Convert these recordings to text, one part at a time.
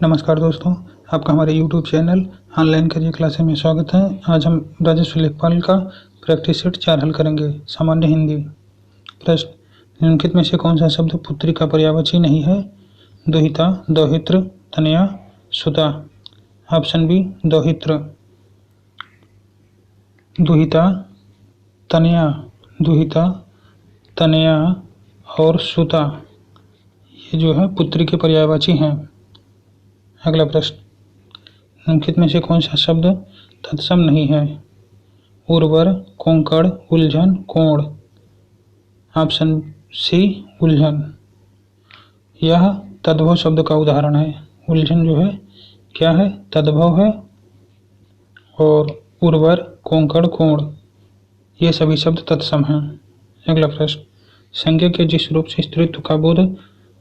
नमस्कार दोस्तों, आपका हमारे YouTube channel online career classes में स्वागत है। आज हम राजस्व लेखपाल का प्रैक्टिस सेट 4 हल करेंगे। सामान्य हिंदी प्रश्न, निम्नलिखित में से कौन सा शब्द पुत्री का पर्यायवाची नहीं है? दुहिता, दौहित्र, तनया, सुता। Option B दौहित्र। दुहिता, तनया और सुता ये जो है पुत्री के पर्यायवाची हैं। अगला प्रश्न, निम्नलिखित में से कौन सा शब्द तत्सम नहीं है? उर्वर, कोंकण, उलझन, कोण। ऑप्शन सी उलझन। यह तद्भव शब्द का उदाहरण है। उलझन जो है क्या है? तद्भव है। और उर्वर, कोंकण, कोण ये सभी शब्द तत्सम हैं। अगला प्रश्न, संज्ञा के जिस रूप से स्त्रीत्व का बोध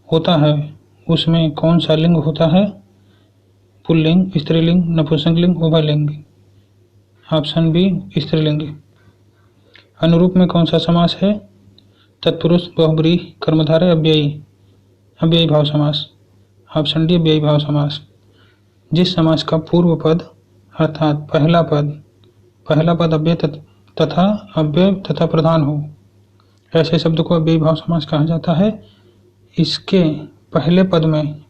होता है उसमें कौन सा लिंग होता है? पुल्लिंग, स्त्रीलिंग, नपुंसकलिंग, उभयलिंग। ऑप्शन बी स्त्रीलिंग। अनुरूप में कौन सा समास है? तत्पुरुष, बहुब्रीहि, कर्मधारय, अव्ययी भाव समास। ऑप्शन डी अव्ययी भाव समास। जिस समास का पूर्व पद अर्थात पहला पद अव्यय तथा प्रधान हो, ऐसे शब्द को अव्ययी भाव समास कहा जाता है। इसके पहले पद में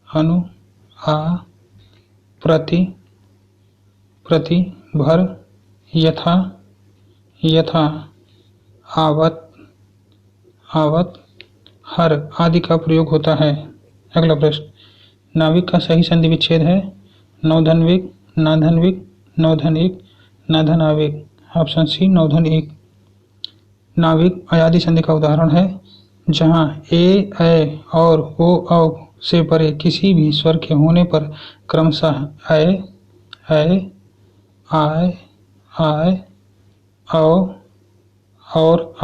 अनु, आ, प्रति, भर, यथा, आवत, हर आदि का प्रयोग होता है। अगला प्रश्न, नाविक का सही संधि विच्छेद है? नौधन्विक, नाधन्विक, नौधनिक, नाधनाविक। ऑप्शन सी नौधनिक। नाविक अयादि संधि का उदाहरण है, जहाँ ए, ऐ और ओ, औ से परे किसी भी स्वर के होने पर क्रमशः ऐ, आय, औ और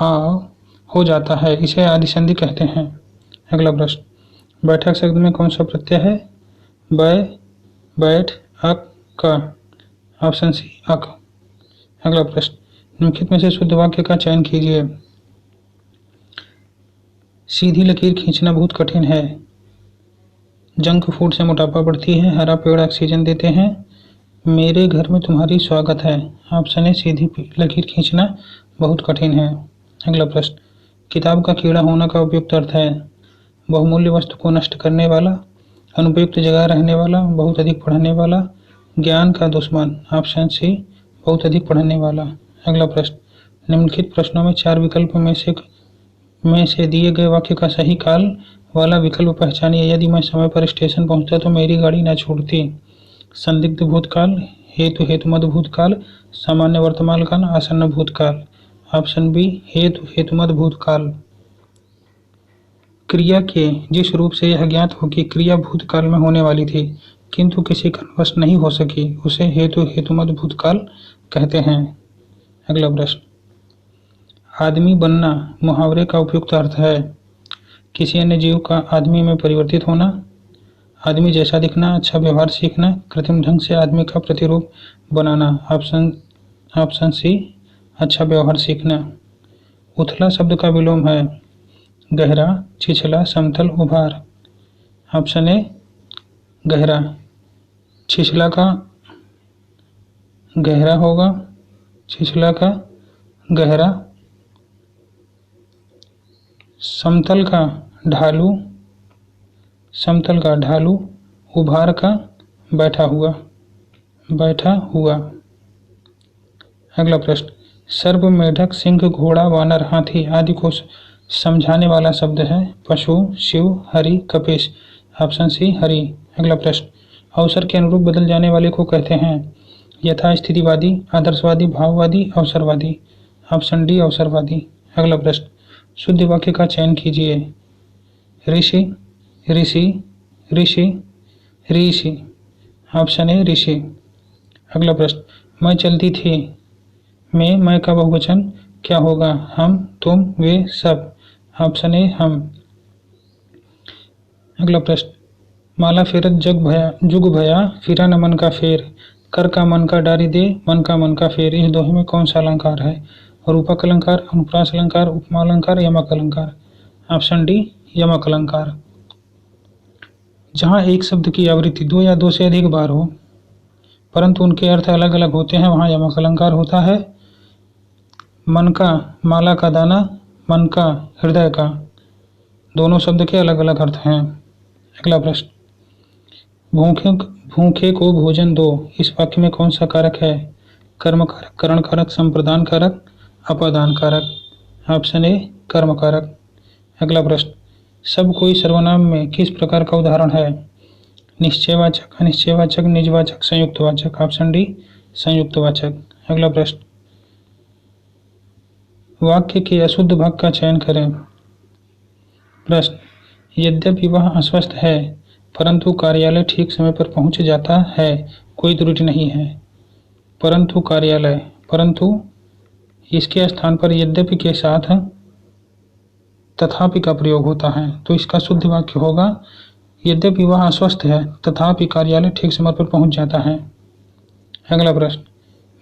आव हो जाता है, इसे आदि संधि कहते हैं। अगला प्रश्न, बैठक शब्द में कौन सा प्रत्यय है? बै, बैठ, अक, का। ऑप्शन सी अक। अगला प्रश्न, निम्नलिखित में से शुद्ध वाक्य का चयन कीजिए। सीधी लकीर खींचना बहुत कठिन है। जंक फूड से मोटापा बढ़ती है। हरा पेड़ ऑक्सीजन देते हैं। मेरे घर में तुम्हारी स्वागत है। ऑप्शन है सीधी लकीर खींचना बहुत कठिन है। अगला प्रश्न, किताब का कीड़ा होना का उपयुक्त अर्थ है? बहुमूल्य वस्तु को नष्ट करने वाला, अनुपयुक्त जगह रहने वाला, बहुत अधिक पढ़ने वाला, ज्ञान का दुश्मन। ऑप्शन सी बहुत अधिक पढ़ने वाला। अगला प्रश्न, निम्नलिखित प्रश्नों में 4 विकल्प में से दिए गए वाक्य का सही काल वाला विकल्प पहचानिए। यदि मैं समय पर स्टेशन पहुंचता तो मेरी गाड़ी न छूटती। संदिग्ध भूतकाल, हेतुमद भूतकाल, सामान्य वर्तमान काल, आसन्न भूतकाल। ऑप्शन बी हेतुमद भूतकाल। क्रिया के जिस रूप से यह ज्ञात हो कि क्रिया भूतकाल में होने वाली थी किंतु किसी कारणवश नहीं हो सकी, उसे हेतुमद भूतकाल कहते हैं। अगला प्रश्न, आदमी बनना मुहावरे का उपयुक्त अर्थ है? किसी अन्य जीव का आदमी में परिवर्तित होना, आदमी जैसा दिखना, अच्छा व्यवहार सीखना, कृत्रिम ढंग से आदमी का प्रतिरूप बनाना। ऑप्शन सी अच्छा व्यवहार सीखना। उथला शब्द का विलोम है? गहरा, छिछला, समतल, उभार। ऑप्शन ए गहरा। छिछला का गहरा होगा, छिछला का गहरा। समतल का ढालू, उभार का बैठा हुआ। अगला प्रश्न, सर्प, मेढक, सिंह, घोड़ा, वानर, हाथी आदि को समझाने वाला शब्द है? पशु, शिव, हरि, कपीश। ऑप्शन सी हरि। अगला प्रश्न, अवसर के अनुरूप बदल जाने वाले को कहते हैं? यथास्थितिवादी, आदर्शवादी, भाववादी, अवसरवादी। ऑप्शन डी अवसरवादी। अगला प्रश्न, शुद्ध वाक्य का चयन कीजिए। ऋषि, ऋषि। ऑप्शन ए ऋषि। अगला प्रश्न, मैं चलती थी में मैं का बहुवचन क्या होगा? हम, तुम, वे, सब। ऑप्शन ए हम। अगला प्रश्न, माला फेरत जुग भया, फिरा न मन का फेर, कर का मन का डारी दे, मन का फेर। इस दोहे में कौन सा अलंकार है? रूपक अलंकार, अनुप्रास अलंकार, उपमा अलंकार, यमक अलंकार। ऑप्शन डी यमक अलंकार। जहाँ एक शब्द की आवृत्ति दो या दो से अधिक बार हो परंतु उनके अर्थ अलग अलग होते हैं, वहाँ यमक अलंकार होता है। मन का, माला का दाना, मन का, हृदय का, दोनों शब्द के अलग अलग अर्थ हैं। अगला प्रश्न, भूखे भूखे को भोजन दो, इस वाक्य में कौन सा कारक है? कर्म कारक, करण कारक, संप्रदान कारक, अपादान कारक। ऑप्शन ए कर्म कारक। अगला प्रश्न, सब कोई सर्वनाम में किस प्रकार का उदाहरण है? निश्चयवाचक, अनिश्चयवाचक, निजवाचक, संयुक्तवाचक। ऑप्शन डी संयुक्तवाचक। अगला प्रश्न, वाक्य के अशुद्ध भाग का चयन करें। प्रश्न, यद्यपि वह अस्वस्थ है परंतु कार्यालय ठीक समय पर पहुंच जाता है, कोई त्रुटि नहीं है। परंतु कार्यालय, परंतु इसके स्थान पर यद्यपि के साथ तथापि का प्रयोग होता है, तो इसका शुद्ध वाक्य होगा यद्यपि वह अस्वस्थ है तथापि कार्यालय ठीक समय पर पहुंच जाता है। अगला प्रश्न,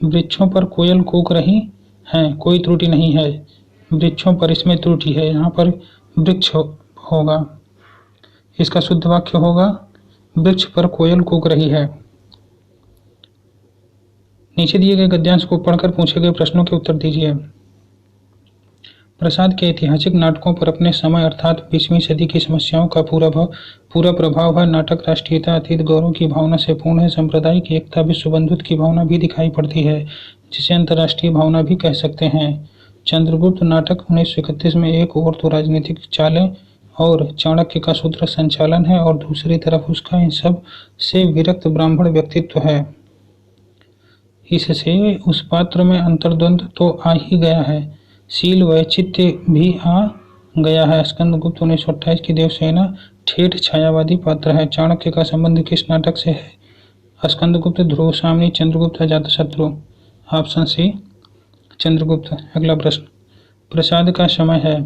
वृक्षों पर कोयल कूक रही हैं, कोई त्रुटि नहीं है। वृक्षों पर, इसमें त्रुटि है, यहाँ पर वृक्ष होगा। इसका शुद्ध वाक्य होगा वृक्ष पर कोयल कूक रही है। नीचे दिए गए गद्यांश को पढ़कर पूछे गए प्रश्नों के उत्तर दीजिए। प्रसाद के ऐतिहासिक नाटकों पर अपने समय अर्थात 20वीं सदी की समस्याओं का पूरा प्रभाव है। नाटक राष्ट्रीयता, अतीत गौरव की भावना से पूर्ण है। सांप्रदायिक एकता, विश्व बंधुत्व की भावना भी दिखाई पड़ती है, जिसे अंतर्राष्ट्रीय भावना भी कह सकते हैं। चंद्रगुप्त नाटक 1931 में एक और तो राजनीतिक चालें और चाणक्य का सूत्र संचालन है और दूसरी तरफ उसका इन सब से विरक्त ब्राह्मण व्यक्तित्व है। इससे उस पात्र में अंतर्द्वंद तो आ ही गया है, शील वैचित्य भी आ गया है। स्कंदगुप्त 1928 की देवसेना ठेठ छायावादी पात्र है। चाणक्य का संबंध किस नाटक से है? Skandagupta, Dhruvswamini, Chandragupta, Ajatashatru. Option C Chandragupta. अगला प्रश्न, प्रसाद का समय है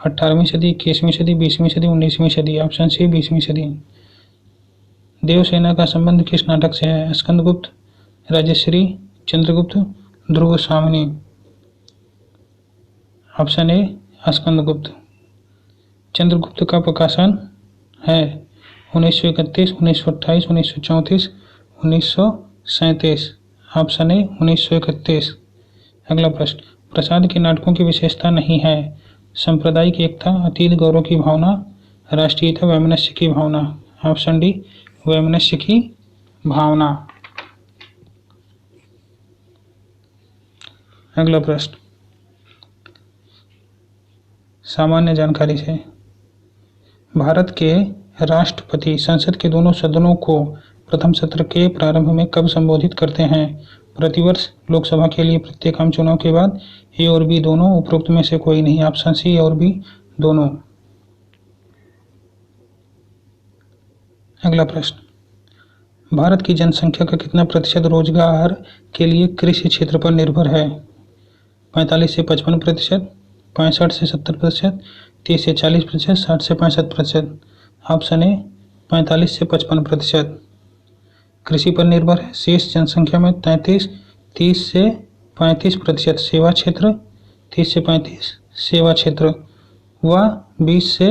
18वीं सदी, 21वीं सदी, 20वीं सदी, 19वीं सदी। ऑप्शन सी 20वीं सदी। देवसेना का संबंध किस नाटक से है? Skandagupta, Rajshri, Chandragupta, Dhruvswamini. Option A Skandagupta. Chandragupta का प्रकाशन है 1931, 1928, 1934, 1937। Option A 1931। अगला प्रश्न, प्रसाद के नाटकों की विशेषता नहीं है। सांप्रदायिक एकता, अतीत गौरव की भावना, राष्ट्रीयता, वैमनस्य की भावना। ऑप्शन डी वैमनस्य की भावना। अगला प्रश्न, सामान्य जानकारी से, भारत के राष्ट्रपति संसद के दोनों सदनों को प्रथम सत्र के प्रारंभ में कब संबोधित करते हैं? प्रतिवर्ष लोकसभा के लिए प्रत्येक आम चुनाव के बाद। ए और बी दोनों, उपरोक्त में से कोई नहीं। ऑप्शन सी और बी दोनों। अगला प्रश्न, भारत की जनसंख्या का कितना प्रतिशत रोजगार के लिए कृषि क्षेत्र पर निर्भर है? 45 से 55%, 65 से 70%, 30 से 40%, 60 से 65%। ऑप्शन ए 45 से 55% कृषि पर निर्भर है। शेष जनसंख्या में 30 से 35% सेवा क्षेत्र, 30 से 35 सेवा क्षेत्र व 20 से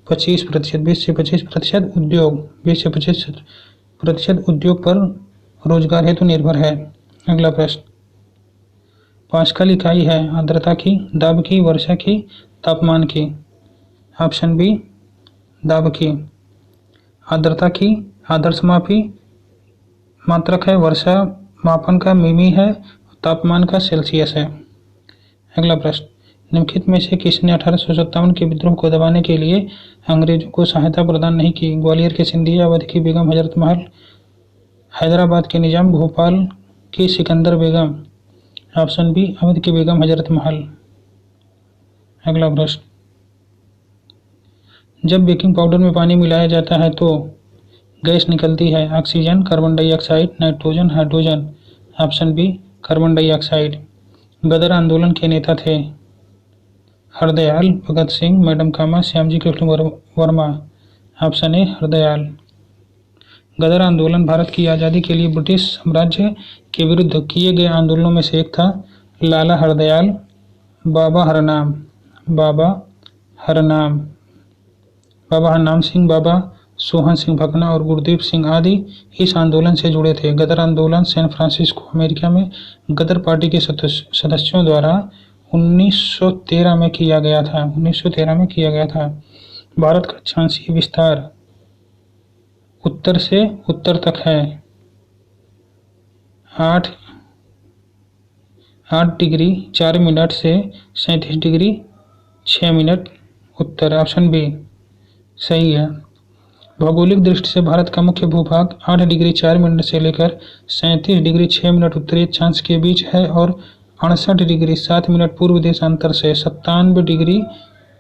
25% उद्योग, 20 से 25% उद्योग पर रोजगार हेतु निर्भर है। अगला प्रश्न, पास्कल इकाई है आर्द्रता की, दाब की, वर्षा की, तापमान की। ऑप्शन बी दाब की। आर्द्रता की आदर्श मापी मात्रक है, वर्षा मापन का मिमी है, तापमान का सेल्सियस है। अगला प्रश्न, निम्नलिखित में से किसने 1857 के विद्रोह को दबाने के लिए अंग्रेजों को सहायता प्रदान नहीं की? ग्वालियर के सिंधिया, अवध की बेगम हजरत महल, हैदराबाद के निजाम, भोपाल की सिकंदर बेगम। ऑप्शन बी अवध की बेगम हजरत महल। अगला प्रश्न, जब बेकिंग पाउडर में पानी मिलाया जाता है तो गैस निकलती है? Oxygen, carbon dioxide, nitrogen, hydrogen. Option B carbon dioxide. Ghadar आंदोलन के नेता थे? Hardayal, Bhagat Singh, madam Cama, Shyamji Krishna Varma. Option A Hardayal. Ghadar आंदोलन भारत की आज़ादी के लिए ब्रिटिश साम्राज्य के विरुद्ध किए गए आंदोलनों में से एक था। लाला हरदयाल, बाबा हरनाम, बाबा हरनाम। बाबा हरनाम सिंह, बाबा सोहन सिंह भकना और गुरदीप सिंह आदि इस आंदोलन से जुड़े थे। गदर आंदोलन सैन फ्रांसिस्को, अमेरिका में गदर पार्टी के सदस्यों द्वारा 1913 में किया गया था। 1913 में किया गया था। भारत का अक्षांशीय विस्तार उत्तर से उत्तर तक है 8 डिग्री 4 मिनट से 37 डिग्री 6 मिनट उत्तर। ऑप्शन बी सही है। भौगोलिक दृष्टि से भारत का मुख्य भूभाग 8 डिग्री 4 मिनट से लेकर 37 डिग्री 6 मिनट उत्तरी अक्षांश के बीच है और 68 डिग्री 7 मिनट पूर्व देशांतर से 97 डिग्री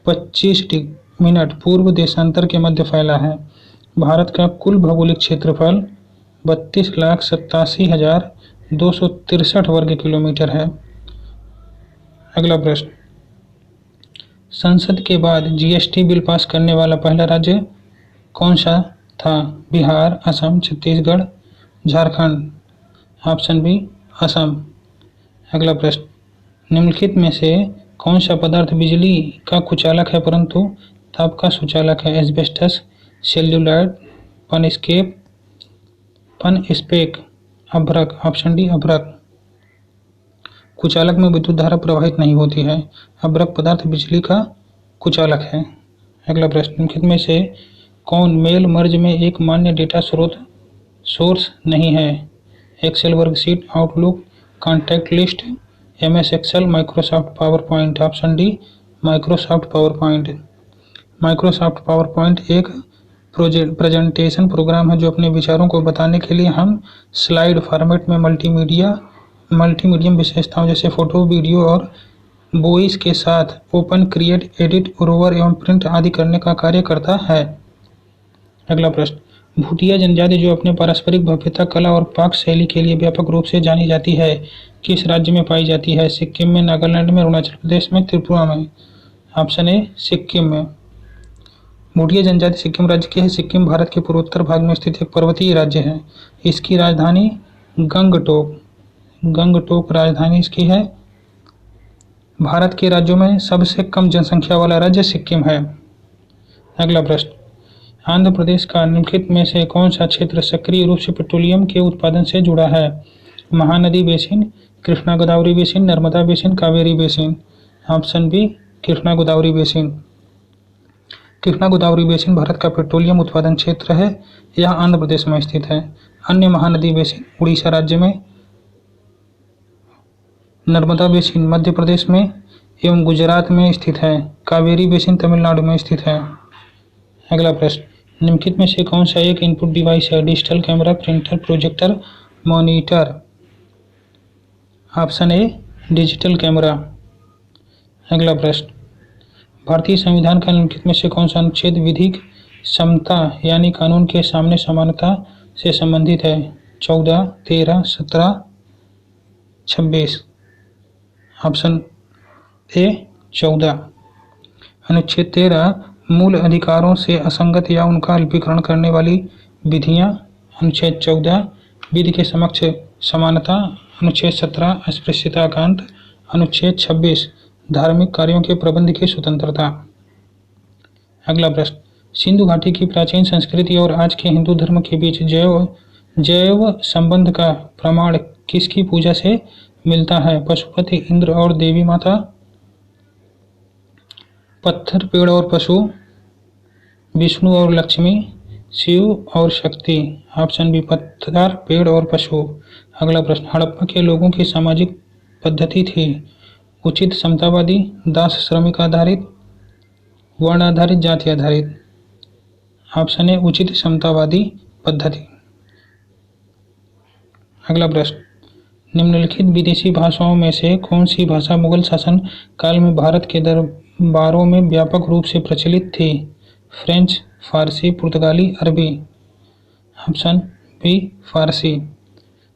25 मिनट पूर्व देशांतर के मध्य फैला है। भारत का कुल भौगोलिक क्षेत्रफल 32,87,263 वर्ग किलोमीटर है। अगला प्रश्न, संसद के बाद जीएसटी बिल पास करने वाला पहला राज्य कौन सा था? बिहार, असम, छत्तीसगढ़, झारखंड। Option B Assam. अगला प्रश्न, निम्नलिखित में से कौन सा पदार्थ बिजली का कुचालक है परंतु ताप का सुचालक है? एस्बेस्टस, सेल्यूलाइड, पनस्पेक, अभ्रक। ऑप्शन डी अभ्रक। कुचालक में विद्युत धारा प्रवाहित नहीं होती है। अभ्रक पदार्थ बिजली का कुचालक है। अगला प्रश्न, निम्नलिखित में से कौन मेल मर्ज में एक मान्य डेटा सोर्स नहीं है? Excel worksheet, Outlook, contact list, MS Excel, Microsoft PowerPoint. Option D Microsoft PowerPoint. Microsoft PowerPoint एक प्रेजेंटेशन प्रोग्राम है जो अपने विचारों को बताने के लिए हम स्लाइड फॉर्मेट में मल्टीमीडियम विशेषताओं जैसे फोटो, वीडियो और वॉइस के साथ ओपन, क्रिएट, एडिट, रोवर एवं प्रिंट आदि करने का कार्य करता है। अगला प्रश्न, भूटिया जनजाति जो अपने पारंपरिक भव्यता, कला और पाक शैली के लिए व्यापक रूप से जानी जाती है, किस राज्य में पाई जाती है? सिक्किम में, नागालैंड में, अरुणाचल प्रदेश में, त्रिपुरा में। ऑप्शन ए सिक्किम में। भूटिया जनजाति सिक्किम राज्य की है। सिक्किम भारत के पूर्वोत्तर भाग में स्थित एक पर्वतीय राज्य है। इसकी राजधानी गंगटोक राजधानी इसकी है। भारत के राज्यों में सबसे कम जनसंख्या वाला राज्य सिक्किम है। अगला प्रश्न, आंध्र प्रदेश का निम्नलिखित में से कौन सा क्षेत्र सक्रिय रूप से पेट्रोलियम के उत्पादन से जुड़ा है? Mahanadi basin, Krishna Godavari basin, Narmada basin, Kaveri basin. Option B Krishna Godavari basin. Krishna Godavari basin Bharat का पेट्रोलियम उत्पादन क्षेत्र है। यह आंध्र प्रदेश में स्थित है। अन्य महानदी बेसिन उड़ीसा राज्य में, नर्मदा बेसिन मध्य प्रदेश में एवं गुजरात में स्थित है। कावेरी बेसिन तमिलनाडु में स्थित है। अगला प्रश्न, निम्नलिखित में से कौन सा एक इनपुट डिवाइस है? Digital camera, printer, projector, monitor. Option A digital camera. अगला प्रश्न, भारतीय संविधान का निम्नलिखित में से कौन सा अनुच्छेद विधिक समता यानी कानून के सामने समानता से संबंधित है? 14, 13, 17, 26। Option A 14। अनुच्छेद 13 मूल अधिकारों से असंगत या उनका अल्पीकरण करने वाली विधियां। अनुच्छेद 14 विधि के समक्ष समानता। अनुच्छेद 17 अस्पृश्यता का अंत। अनुच्छेद 26 धार्मिक कार्यों के प्रबंध की स्वतंत्रता। अगला प्रश्न, सिंधु घाटी की प्राचीन संस्कृति और आज के हिंदू धर्म के बीच जैव संबंध का प्रमाण किसकी पूजा से मिलता है? पशुपति, इंद्र और देवी माता, पत्थर, पेड़ और पशु, विष्णु और लक्ष्मी, शिव और शक्ति। ऑप्शन बी पत्थर, पेड़ और पशु। अगला प्रश्न, हड़प्पा के लोगों की सामाजिक पद्धति थी उचित समतावादी, दास श्रमिक आधारित, वर्ण आधारित, जाति आधारित। ऑप्शन ए उचित समतावादी पद्धति। अगला प्रश्न, निम्नलिखित विदेशी भाषाओं में से कौन सी भाषा मुगल शासन काल में भारत के दरबारों में व्यापक रूप से प्रचलित थी? फ्रेंच, फारसी, पुर्तगाली, अरबी। ऑप्शन बी फारसी।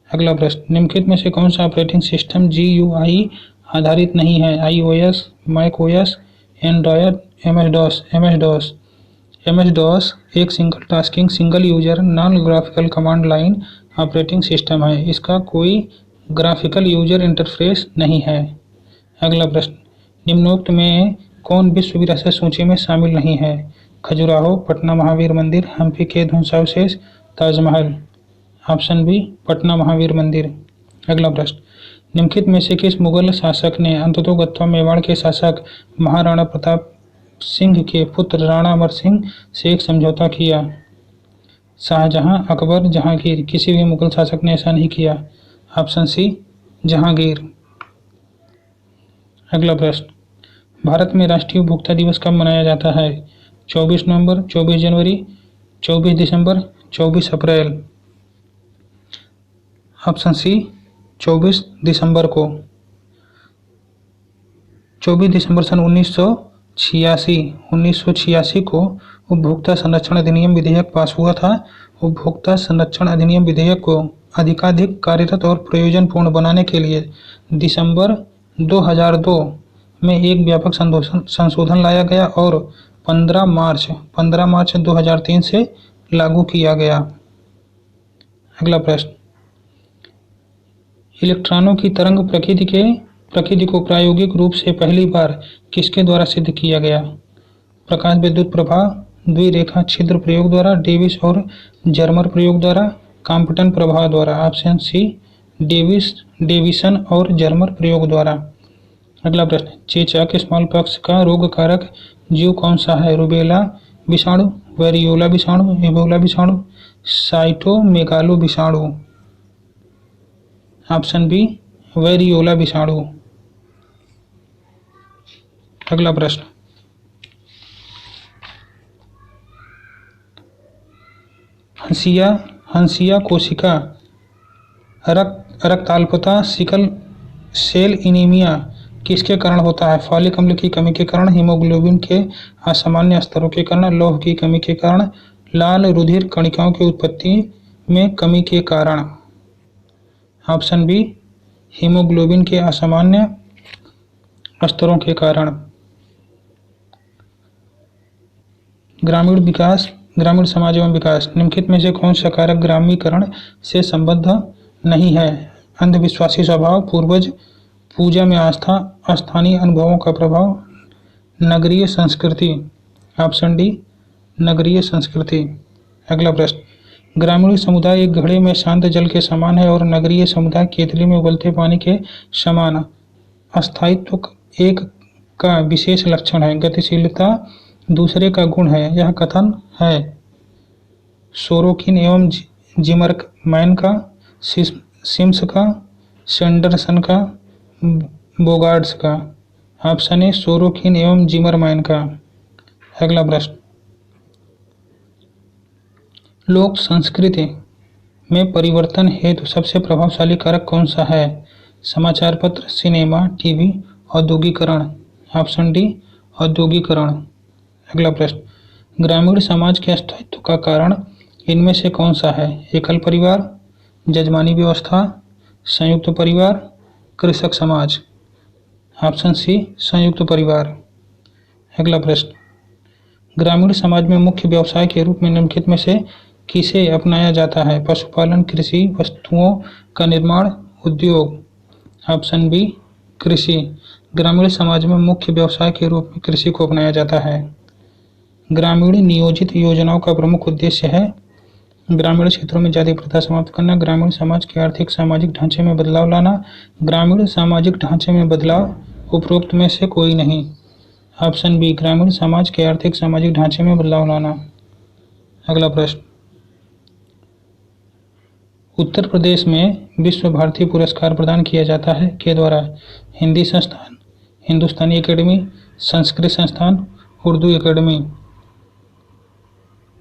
अगला प्रश्न, निम्नलिखित में से कौन सा ऑपरेटिंग सिस्टम GUI आधारित नहीं है? iOS, macOS, Android, MS DOS एक single tasking, single user, non graphical command line operating system है। इसका कोई ग्राफिकल यूजर इंटरफेस नहीं है। अगला प्रश्न, निम्नोक्त में कौन विश्व विरासत सूची में शामिल नहीं है? खजुराहो, पटना महावीर मंदिर, हम्पी के ध्वंसावशेष, ताजमहल। ऑप्शन बी पटना महावीर मंदिर। अगला प्रश्न, निम्नलिखित में से किस मुगल शासक ने अंततोगत्वा मेवाड़ के शासक महाराणा प्रताप सिंह के पुत्र राणा अमर सिंह से एक समझौता किया? शाहजहां, अकबर, जहांगीर। किसी भी मुगल शासक ने ऐसा नहीं किया। Option C Jahangir. अगला प्रश्न, भारत में राष्ट्रीय उपभोक्ता दिवस कब मनाया जाता है? 24 नवंबर, 24 जनवरी, 24 दिसंबर, 24 अप्रैल। ऑप्शन सी 24 दिसंबर को। 24 दिसंबर सन 1986 को उपभोक्ता संरक्षण अधिनियम विधेयक पास हुआ था। उपभोक्ता संरक्षण अधिनियम विधेयक को अधिकाधिक कार्यरत और प्रयोजनपूर्ण बनाने के लिए दिसंबर 2002 में एक व्यापक संशोधन लाया गया और 15 मार्च 2003 से लागू किया गया। अगला प्रश्न, इलेक्ट्रॉनों की तरंग प्रकृति को प्रायोगिक रूप से पहली बार किसके द्वारा सिद्ध किया गया? प्रकाश विद्युत प्रभाव, द्विरेखा छिद्र प्रयोग द्वारा, डेविस और जर्मर प्रयोग द्वारा, कॉम्पटन प्रभाव द्वारा। ऑप्शन सी डेविसन और जर्मर प्रयोग द्वारा। अगला प्रश्न, चेचक स्मॉल पॉक्स का रोगकारक जीव कौन सा है? रुबेला विषाणु, वेरियोला विषाणु, एबोला विषाणु, साइटोमेगालो विषाणु। ऑप्शन बी वेरियोला विषाणु। अगला प्रश्न, हंसिया कोशिका रक्ताल्पता, सिकल सेल एनीमिया किसके कारण होता है? फॉलिक अम्ल की कमी के कारण, हीमोग्लोबिन के असामान्य स्तरों के कारण, लौह की कमी के कारण, लाल रुधिर कणिकाओं की उत्पत्ति में कमी के कारण। ऑप्शन बी हीमोग्लोबिन के असामान्य स्तरों के कारण। ग्रामीण समाज एवं विकास, निम्नलिखित में से कौन सा कारक ग्रामीकरण से संबद्ध नहीं है? अंधविश्वासी स्वभाव, पूर्वज पूजा में आस्था, स्थानीय अनुभवों का प्रभाव, नगरीय संस्कृति। ऑप्शन डी नगरीय संस्कृति। अगला प्रश्न, ग्रामीण समुदाय एक घड़े में शांत जल के समान है और नगरीय समुदाय केतली में उबलते पानी के समान। अस्थायित्व एक का विशेष लक्षण है, गतिशीलता दूसरे का गुण है। यह कथन है सोरोकिन एवं जिमरमैन का, सिम्स का, सैंडरसन का, बोगार्ड्स का। ऑप्शन ए सोरोकिन एवं जिमरमैन का। अगला प्रश्न, लोक संस्कृति में परिवर्तन हेतु सबसे प्रभावशाली कारक कौन सा है? समाचार पत्र, सिनेमा, टीवी, औद्योगिकरण। ऑप्शन डी औद्योगिकरण। अगला प्रश्न, ग्रामीण समाज के अस्तित्व का कारण इनमें से कौन सा है? एकल परिवार, जजमानी व्यवस्था, संयुक्त परिवार, कृषक समाज। ऑप्शन सी संयुक्त परिवार। अगला प्रश्न, ग्रामीण समाज में मुख्य व्यवसाय के रूप में निम्नलिखित में से किसे अपनाया जाता है? पशुपालन, कृषि, वस्तुओं का निर्माण, उद्योग। ऑप्शन बी कृषि। ग्रामीण समाज में मुख्य व्यवसाय के रूप में कृषि को अपनाया जाता है। ग्रामीण नियोजित योजनाओं का प्रमुख उद्देश्य है ग्रामीण क्षेत्रों में जाति प्रथा समाप्त करना, ग्रामीण समाज के आर्थिक सामाजिक ढांचे में बदलाव लाना। ग्रामीण सामाजिक ढांचे में बदलाव उपरोक्त में से कोई नहीं। ऑप्शन बी ग्रामीण समाज के आर्थिक सामाजिक ढांचे में बदलाव लाना। अगला प्रश्न, उत्तर प्रदेश में विश्व भारती पुरस्कार प्रदान किया जाता है के द्वारा? हिंदी संस्थान, हिंदुस्तानी academy, Sanskrit Sansthan, Urdu academy.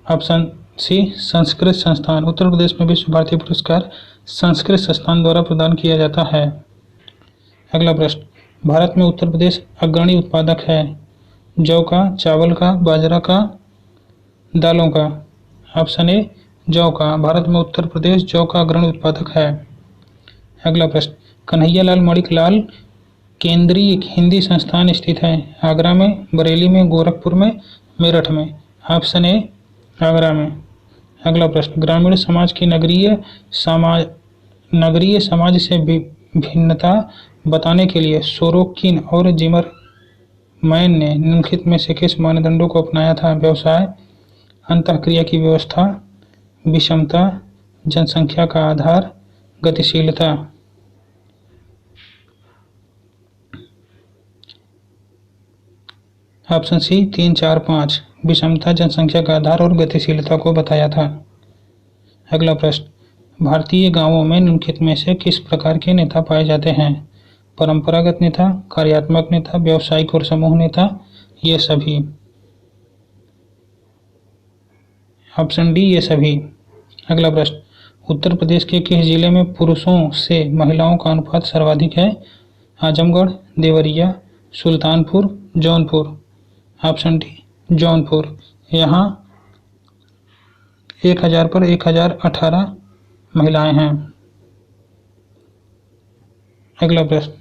Option C Sanskrit Sansthan. Uttar प्रदेश में विश्व भारती पुरस्कार संस्कृत संस्थान द्वारा प्रदान किया जाता है। अगला प्रश्न, भारत में उत्तर प्रदेश अग्रणी उत्पादक है जौ का, चावल का, बाजरा का, दालों का। ऑप्शन ए जौ का। भारत में उत्तर प्रदेश जौ का अग्रणी उत्पादक है। अगला प्रश्न, कन्हैया लाल मणिक लाल केंद्रीय हिंदी संस्थान स्थित है? आगरा में, बरेली में, गोरखपुर में, मेरठ में। ऑप्शन ए आगरा में। अगला प्रश्न, ग्रामीण समाज की नगरीय समाज से भिन्नता बताने के लिए सोरोकिन और मैन ने निम्नलिखित में से किस मानदंडों को अपनाया था? व्यवसाय, अंतःक्रिया की व्यवस्था, विषमता, जनसंख्या का आधार, गतिशीलता। ऑप्शन सी 3, 4, 5 विषमता, जनसंख्या का आधार और गतिशीलता को बताया था। अगला प्रश्न, भारतीय गांवों में निम्नलिखित में से किस प्रकार के नेता पाए जाते हैं? परंपरागत नेता, कार्यात्मक नेता, व्यावसायिक और समूह नेता, ये सभी। ऑप्शन डी ये सभी। अगला प्रश्न, उत्तर प्रदेश के किस जिले में पुरुषों से महिलाओं का अनुपात सर्वाधिक है? आजमगढ़, देवरिया, सुल्तानपुर, जौनपुर। Option D Jaunpur. यहाँ 1000 पर 1018 महिलाएं हैं। अगला प्रश्न,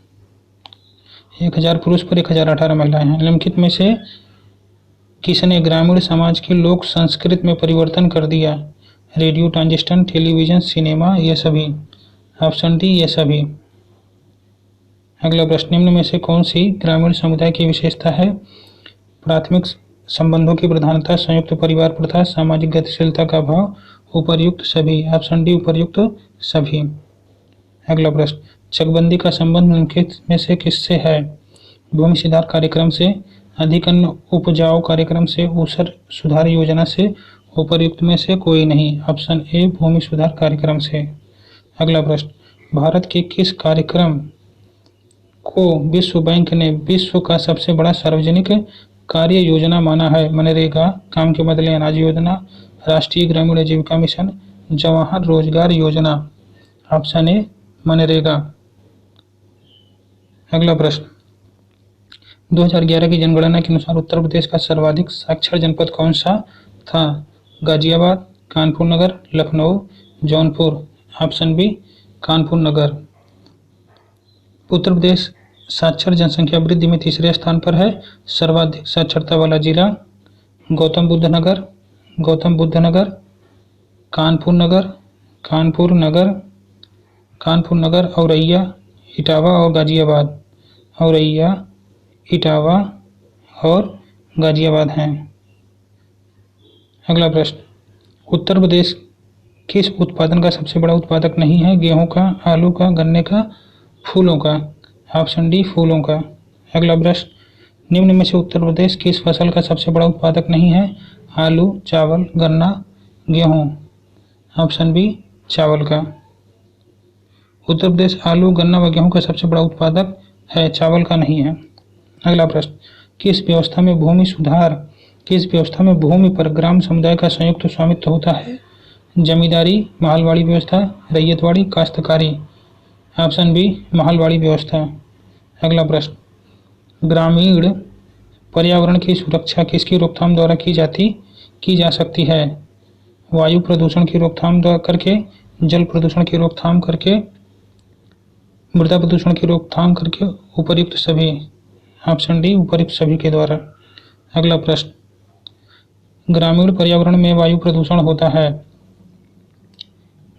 1000 पुरुष पर 1018 महिलाएं हैं। निम्नलिखित में से किसने ग्रामीण समाज की लोक संस्कृति में परिवर्तन कर दिया? रेडियो, ट्रांजिस्टर, टेलीविजन, सिनेमा, ये सभी। ऑप्शन डी ये सभी। अगला प्रश्न, निम्न में से कौन सी ग्रामीण समुदाय की विशेषता है? प्राथमिक संबंधों की प्रधानता, संयुक्त परिवार प्रथा, सामाजिक गतिशीलता का अभाव, उपर्युक्त सभी। ऑप्शन डी उपर्युक्त सभी। अगला प्रश्न, चकबंदी का संबंध निम्नलिखित में से किससे है? भूमि सुधार कार्यक्रम से, अधिक अन्न उपजाऊ कार्यक्रम से, ऊसर सुधार योजना से, उपर्युक्त में से कोई नहीं। ऑप्शन ए भूमि सुधार कार्यक्रम से। अगला प्रश्न, भारत के किस कार्यक्रम को विश्व बैंक ने विश्व का सबसे बड़ा सार्वजनिक कार्य योजना माना है? मनरेगा, काम के बदले अनाज योजना, राष्ट्रीय ग्रामीण आजीविका मिशन, जवाहर रोजगार योजना। Option A MNREGA. अगला प्रश्न, 2011 की जनगणना के अनुसार उत्तर प्रदेश का सर्वाधिक साक्षर जनपद कौन सा था? गाजियाबाद, कानपुर नगर, लखनऊ, जौनपुर। ऑप्शन बी कानपुर नगर। उत्तर प्रदेश साक्षर जनसंख्या वृद्धि में तीसरे स्थान पर है। सर्वाधिक साक्षरता वाला जिला गौतम बुद्ध नगर, गौतम बुद्ध नगर, कानपुर नगर, कानपुर नगर, कानपुर नगर, औरैया, इटावा और गाजियाबाद। औरैया, इटावा और गाजियाबाद हैं। अगला प्रश्न, उत्तर प्रदेश किस उत्पादन का सबसे बड़ा उत्पादक नहीं है? गेहूं का, आलू का, गन्ने का, फूलों का। ऑप्शन डी फूलों का। अगला प्रश्न, निम्न में से उत्तर प्रदेश किस फसल का सबसे बड़ा उत्पादक नहीं है? आलू, चावल, गन्ना, गेहूं। ऑप्शन बी चावल का। उत्तर प्रदेश आलू, गन्ना व गेहूं का सबसे बड़ा उत्पादक है, चावल का नहीं है। अगला प्रश्न, किस व्यवस्था में भूमि पर ग्राम समुदाय का संयुक्त स्वामित्व होता है? जमींदारी, महलवाड़ी व्यवस्था, रैयतवाड़ी, काश्तकारी। ऑप्शन बी महलवाड़ी व्यवस्था। अगला प्रश्न, ग्रामीण पर्यावरण की सुरक्षा किसकी रोकथाम द्वारा की जा सकती है? वायु प्रदूषण की रोकथाम करके, जल प्रदूषण की रोकथाम करके, मृदा प्रदूषण की रोकथाम करके, उपर्युक्त सभी। ऑप्शन डी उपर्युक्त सभी के द्वारा। अगला प्रश्न, ग्रामीण पर्यावरण में वायु प्रदूषण होता है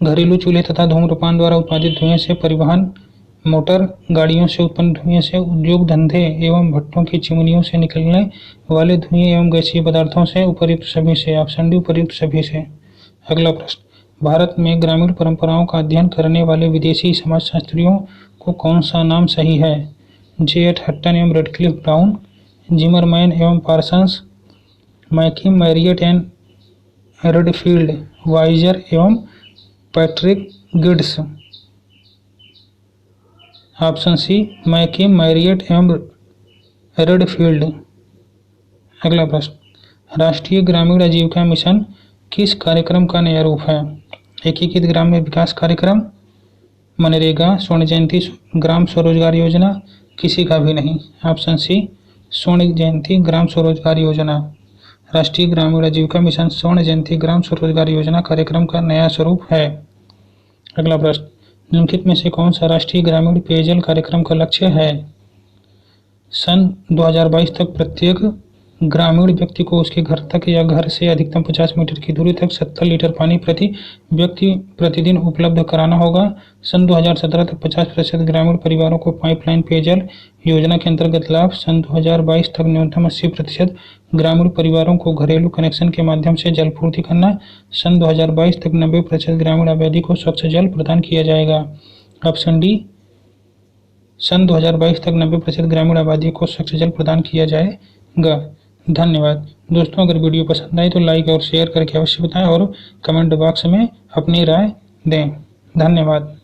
घरेलू चूल्हे तथा धूम्रपान द्वारा उत्पादित धुएं से, परिवहन, मोटर गाड़ियों से उत्पन्न धुएं से, उद्योग धंधे एवं भट्टों की चिमनियों से निकलने वाले धुएं एवं गैसीय पदार्थों से, उपर्युक्त सभी से। ऑप्शन डी उपर्युक्त सभी से। अगला प्रश्न, भारत में ग्रामीण परंपराओं का अध्ययन करने वाले विदेशी समाजशास्त्रियों को कौन सा नाम सही है? जे.एच. हट्टन एवं रेडक्लिफ ब्राउन, जिमरमैन एवं Parsons, McKim, Marriott and Redfield, Wiser एवं Patrick Geddes. Option C McKim, Marriott एवं रेडफील्ड। अगला प्रश्न, राष्ट्रीय ग्रामीण आजीविका मिशन किस कार्यक्रम का नया रूप है? एकीकृत ग्रामीण विकास कार्यक्रम, मनरेगा, स्वर्ण जयंती ग्राम स्वरोजगार योजना, किसी का भी नहीं। ऑप्शन सी स्वर्ण जयंती ग्राम स्वरोजगार योजना। राष्ट्रीय ग्रामीण आजीविका मिशन स्वर्ण जयंती ग्राम स्वरोजगार योजना कार्यक्रम का नया स्वरूप है। अगला प्रश्न, निम्नलिखित में से कौन सा राष्ट्रीय ग्रामीण पेयजल कार्यक्रम का लक्ष्य है? सन 2022 तक प्रत्येक ग्रामीण व्यक्ति को उसके घर तक या घर से अधिकतम 50 मीटर की दूरी तक 70 लीटर पानी प्रति व्यक्ति प्रतिदिन उपलब्ध कराना होगा। सन 2017 तक 50% ग्रामीण परिवारों को पाइपलाइन पेयजल योजना के अंतर्गत लाभ। सन 2022 तक न्यूनतम 80% ग्रामीण परिवारों को घरेलू कनेक्शन के माध्यम से जलपूर्ति करना। सन 2022 तक 90% ग्रामीण आबादी को स्वच्छ जल प्रदान किया जाएगा। ऑप्शन डी, सन 2022 तक 90% ग्रामीण आबादी को स्वच्छ जल प्रदान किया जाएगा। धन्यवाद दोस्तों, अगर वीडियो पसंद आए तो लाइक और शेयर करके अवश्य बताएं और कमेंट बॉक्स में अपनी राय दें। धन्यवाद।